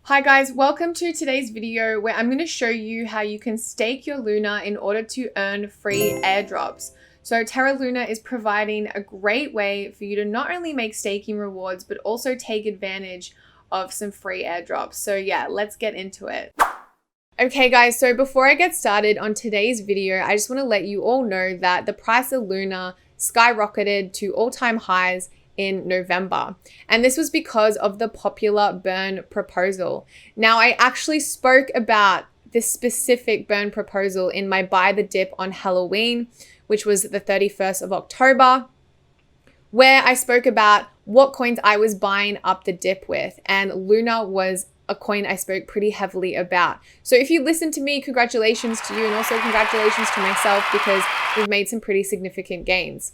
Hi guys, welcome to today's video where I'm going to show you how you can stake your Luna in order to earn free airdrops. So Terra Luna is providing a great way for you to not only make staking rewards, but also take advantage of some free airdrops. So yeah, let's get into it. Okay guys, so before I get started on today's video, I just want to let you all know that the price of Luna skyrocketed to all-time highs in November. And this was because of the popular burn proposal. Now, I actually spoke about this specific burn proposal in my Buy the Dip on Halloween, which was the 31st of October, where I spoke about what coins I was buying up the dip with. And Luna was a coin I spoke pretty heavily about. So if you listen to me, congratulations to you, and also congratulations to myself because we've made some pretty significant gains.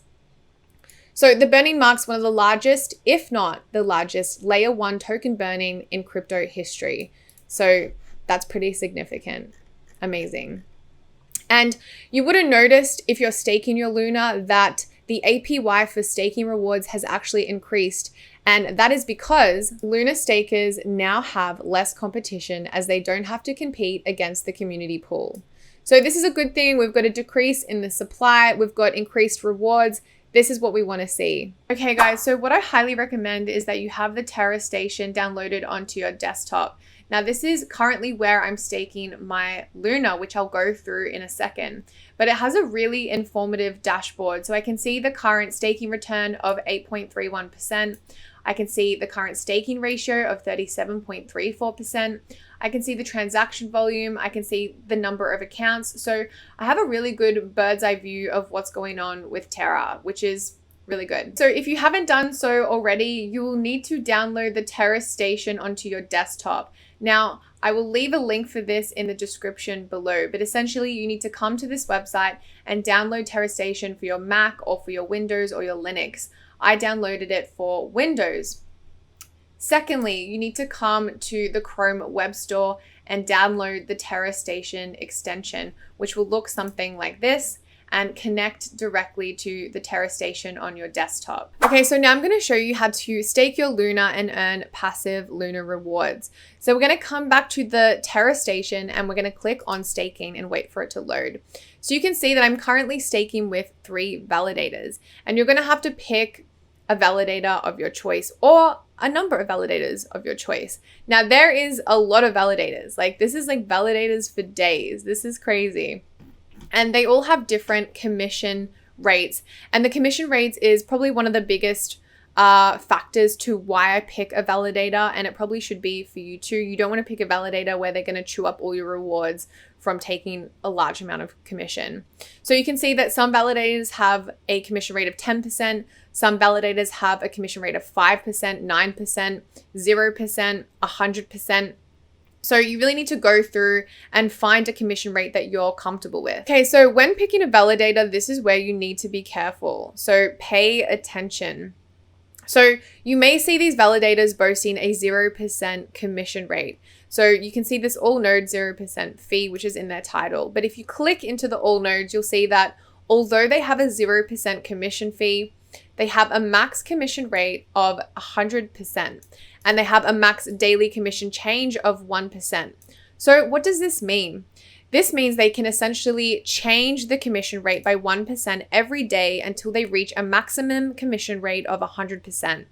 So the burning marks one of the largest, if not the largest, layer 1 token burning in crypto history. So that's pretty significant. Amazing. And you would have noticed if you're staking your Luna that the APY for staking rewards has actually increased. And that is because Luna stakers now have less competition as they don't have to compete against the community pool. So this is a good thing. We've got a decrease in the supply. We've got increased rewards. This is what we want to see. Okay guys, so what I highly recommend is that you have the Terra Station downloaded onto your desktop. Now this is currently where I'm staking my Luna, which I'll go through in a second. But it has a really informative dashboard. So I can see the current staking return of 8.31%. I can see the current staking ratio of 37.34%. I can see the transaction volume. I can see the number of accounts. So I have a really good bird's eye view of what's going on with Terra, which is really good. So if you haven't done so already, you will need to download the Terra Station onto your desktop. Now, I will leave a link for this in the description below, but essentially you need to come to this website and download Terra Station for your Mac or for your Windows or your Linux. I downloaded it for Windows. Secondly, you need to come to the Chrome Web Store and download the Terra Station extension, which will look something like this and connect directly to the Terra Station on your desktop. Okay, so now I'm going to show you how to stake your Luna and earn passive Luna rewards. So we're going to come back to the Terra Station and we're going to click on staking and wait for it to load. So you can see that I'm currently staking with 3 validators, and you're going to have to pick a validator of your choice or a number of validators of your choice. Now there is a lot of validators. Like this is like validators for days. This is crazy. And they all have different commission rates. And the commission rates is probably one of the biggest factors to why I pick a validator, and it probably should be for you too. You don't want to pick a validator where they're going to chew up all your rewards from taking a large amount of commission. So you can see that some validators have a commission rate of 10%, some validators have a commission rate of 5%, 9%, 0%, 100%. So you really need to go through and find a commission rate that you're comfortable with. Okay, so when picking a validator, this is where you need to be careful. So pay attention. So you may see these validators boasting a 0% commission rate. So you can see this all node 0% fee, which is in their title. But if you click into the all nodes, you'll see that although they have a 0% commission fee, they have a max commission rate of 100%, and they have a max daily commission change of 1%. So what does this mean? This means they can essentially change the commission rate by 1% every day until they reach a maximum commission rate of 100%.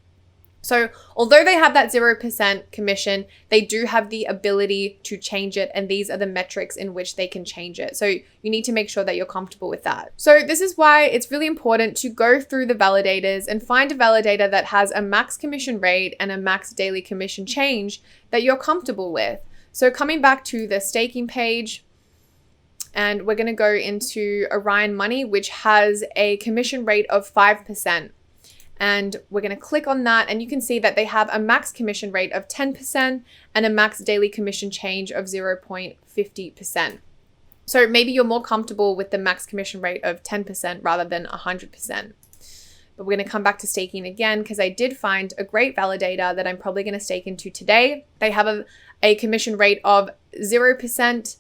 So although they have that 0% commission, they do have the ability to change it, and these are the metrics in which they can change it. So you need to make sure that you're comfortable with that. So this is why it's really important to go through the validators and find a validator that has a max commission rate and a max daily commission change that you're comfortable with. So coming back to the staking page, and we're going to go into Orion Money, which has a commission rate of 5%. And we're going to click on that, and you can see that they have a max commission rate of 10% and a max daily commission change of 0.50%. So maybe you're more comfortable with the max commission rate of 10% rather than 100%. But we're going to come back to staking again because I did find a great validator that I'm probably going to stake into today. They have a commission rate of 0%,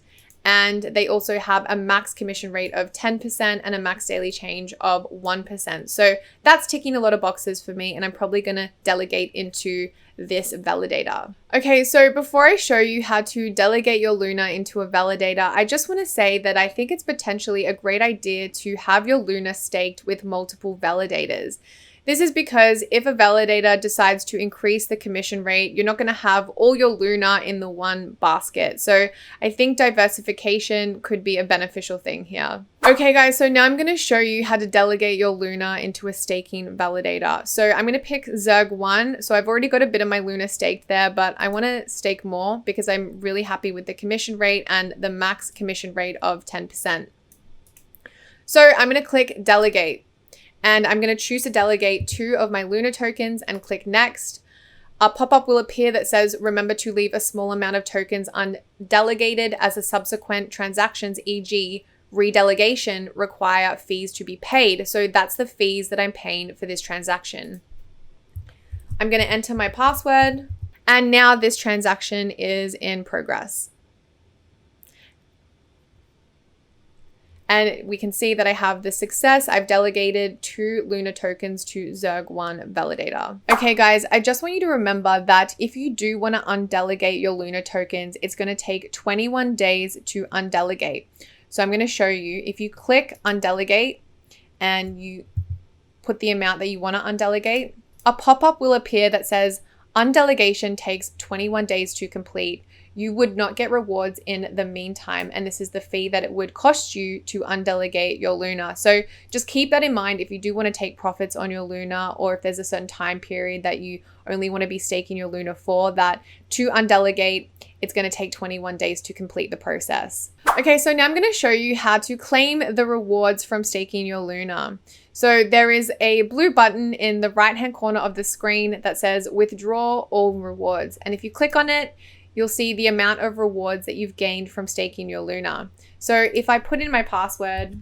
And they also have a max commission rate of 10% and a max daily change of 1%. So that's ticking a lot of boxes for me, and I'm probably going to delegate into this validator. Okay, so before I show you how to delegate your Luna into a validator, I just want to say that I think it's potentially a great idea to have your Luna staked with multiple validators. This is because if a validator decides to increase the commission rate, you're not going to have all your Luna in the one basket. So I think diversification could be a beneficial thing here. Okay guys, so now I'm going to show you how to delegate your Luna into a staking validator. So I'm going to pick Zerg1. So I've already got a bit of my Luna staked there, but I want to stake more because I'm really happy with the commission rate and the max commission rate of 10%. So I'm going to click delegate. And I'm going to choose to delegate 2 of my Luna tokens and click next. A pop-up will appear that says, remember to leave a small amount of tokens undelegated as the subsequent transactions, e.g. redelegation, require fees to be paid. So that's the fees that I'm paying for this transaction. I'm going to enter my password. And now this transaction is in progress. And we can see that I have the success. I've delegated 2 Luna tokens to Zerg1 validator. Okay guys, I just want you to remember that if you do want to undelegate your Luna tokens, it's going to take 21 days to undelegate. So I'm going to show you. If you click undelegate and you put the amount that you want to undelegate, a pop-up will appear that says undelegation takes 21 days to complete. You would not get rewards in the meantime, and this is the fee that it would cost you to undelegate your Luna. So just keep that in mind if you do want to take profits on your Luna, or if there's a certain time period that you only want to be staking your Luna for, that to undelegate, it's going to take 21 days to complete the process. Okay, so now I'm going to show you how to claim the rewards from staking your Luna. So there is a blue button in the right-hand corner of the screen that says withdraw all rewards. And if you click on it, you'll see the amount of rewards that you've gained from staking your Luna. So if I put in my password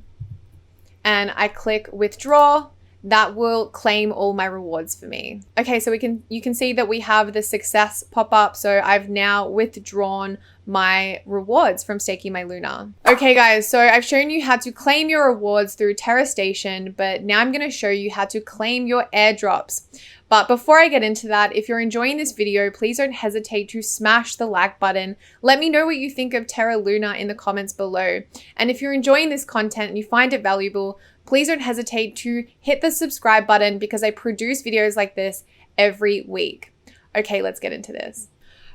and I click withdraw, that will claim all my rewards for me. Okay, so you can see that we have the success pop up. So I've now withdrawn my rewards from staking my Luna. Okay guys, so I've shown you how to claim your rewards through Terra Station, but now I'm going to show you how to claim your airdrops. But before I get into that, if you're enjoying this video, please don't hesitate to smash the like button. Let me know what you think of Terra Luna in the comments below. And if you're enjoying this content and you find it valuable, please don't hesitate to hit the subscribe button because I produce videos like this every week. Okay, let's get into this.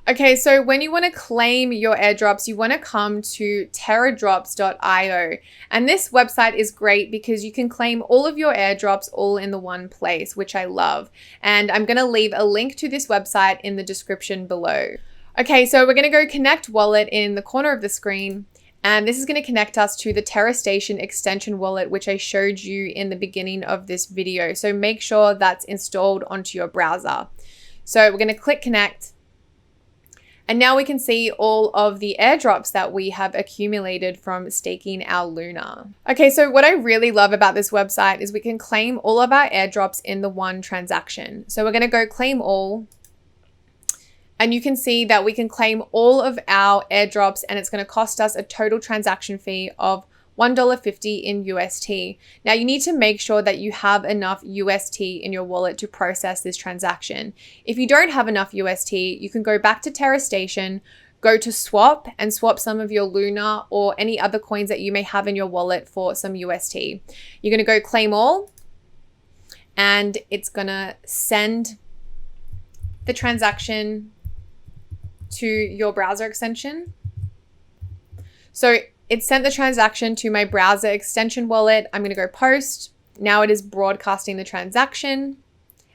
Okay, so when you want to claim your airdrops, you want to come to terradrops.io. And this website is great because you can claim all of your airdrops all in the one place, which I love. And I'm going to leave a link to this website in the description below. Okay, so we're going to go connect wallet in the corner of the screen. And this is going to connect us to the Terra Station extension wallet, which I showed you in the beginning of this video. So make sure that's installed onto your browser. So we're going to click connect. And now we can see all of the airdrops that we have accumulated from staking our Luna. Okay, so what I really love about this website is we can claim all of our airdrops in the one transaction. So we're going to go claim all. And you can see that we can claim all of our airdrops and it's going to cost us a total transaction fee of $1.50 in UST. Now you need to make sure that you have enough UST in your wallet to process this transaction. If you don't have enough UST, you can go back to Terra Station, go to swap and swap some of your Luna or any other coins that you may have in your wallet for some UST. You're going to go claim all and it's going to send the transaction to your browser extension. So it sent the transaction to my browser extension wallet. I'm going to go post. Now it is broadcasting the transaction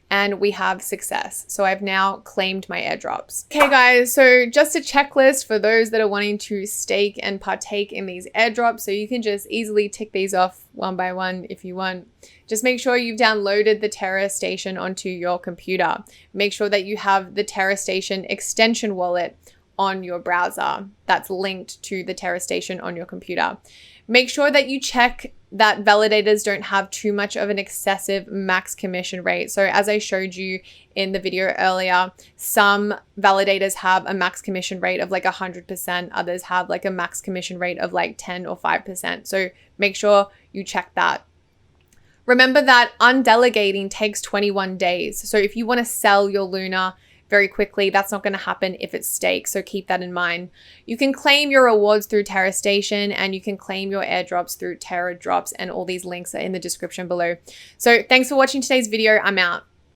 and we have success. So I've now claimed my airdrops. Okay guys, so just a checklist for those that are wanting to stake and partake in these airdrops. So you can just easily tick these off one by one if you want. Just make sure you've downloaded the Terra Station onto your computer. Make sure that you have the Terra Station extension wallet on your browser that's linked to the Terra Station on your computer. Make sure that you check that validators don't have too much of an excessive max commission rate. So as I showed you in the video earlier, some validators have a max commission rate of like 100%, others have like a max commission rate of like 10 or 5%. So make sure you check that. Remember that undelegating takes 21 days. So if you want to sell your Luna very quickly, that's not going to happen if it's staked. So keep that in mind. You can claim your rewards through Terra Station, and you can claim your airdrops through Terra Drops, and all these links are in the description below. So thanks for watching today's video. I'm out.